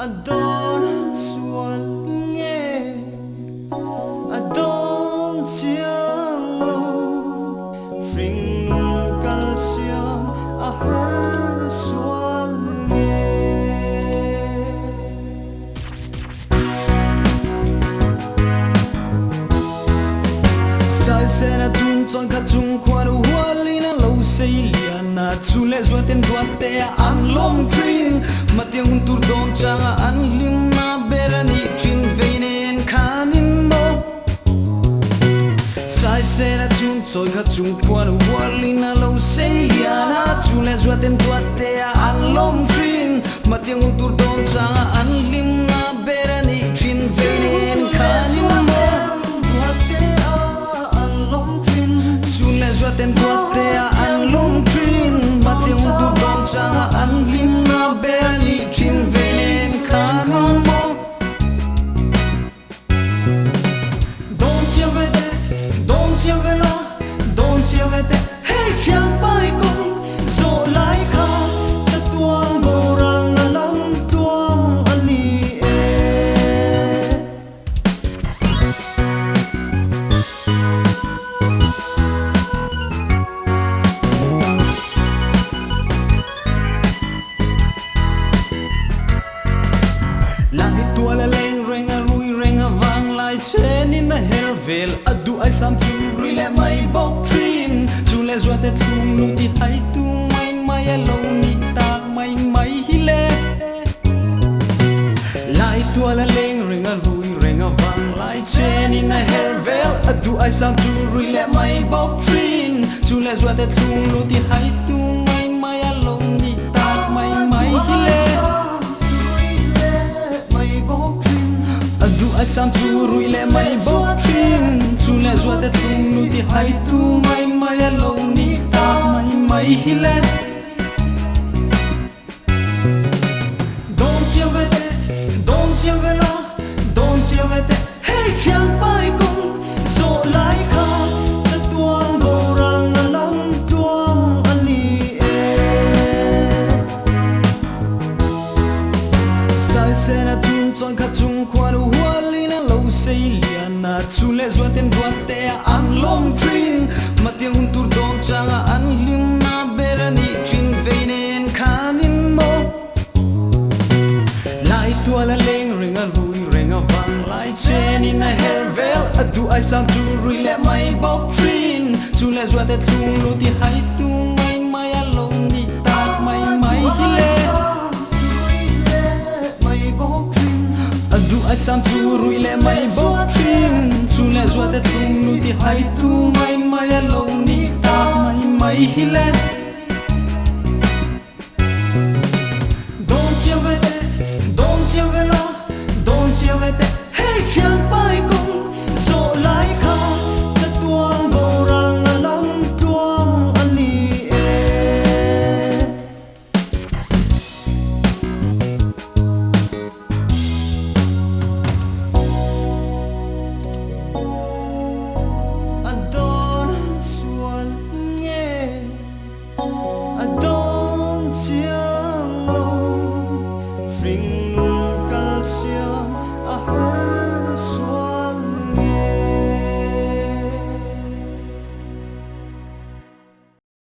adon sual nghe adon chiang lo ring calcium a har sual nghe sai se na chung chọn khát chung qua đâu hoa li na lâu say liền na chu le zua ten tua te an long trin mà tiếng tur don changa an lim na berani trin veinen kanin mo sai se na chung chọn khát chung qua đâu hoa li na lâu say liền na chu le zua ten tua te an long trin mà tiếng tur don changa an lim na berani trin veinen kanin mo ten tua te an long trin ma te tu don changa an lim na berani trin ven kanon mo don chia ve la don chia ve te hey chiang pai kong zo lai kha cha tuang bo ran la lam tuang ani tua la leng reng a rui reng a vang lai chen in the hervel adu ai sam tu rui le mai bok trin chu le zua te thung lu ti hai tu mai mai a lo ni tak mai mai hi le lai tua la leng reng a rui reng a vang lai chen in the hervel adu ai sam tu rui le mai bok trin chu le zua te thung lu ti hai tu mai mai a lo ni tak mai mai hi le adu ai sam tu rui le mai bok trin chu le zua te thung lu ti hai tu mai mai a lo ni ta mai mai hi le don chia ve la don chia ve te hey chiang pai kong zo lai kha cha tuang bo ran la lam tuang ani sai se na chung chọn khát chung qua đâu hoa li na lâu say liền na chu le zua ten tua te an long trin mà tiếng hun tur don changa an lim na berani trin veinen kanin mo lai tua la leng ring a rui reng a vang lai chen in a hervel adu ai sam tu rui le mai bok trin chu le zua te thung lu ti hai tu mai mai a lo ni tak mai mai hi le adu ai sam tu rui le mai bok trin chu le zua te thung lu ti hai tu mai mai a lo ni tak mai mai hi le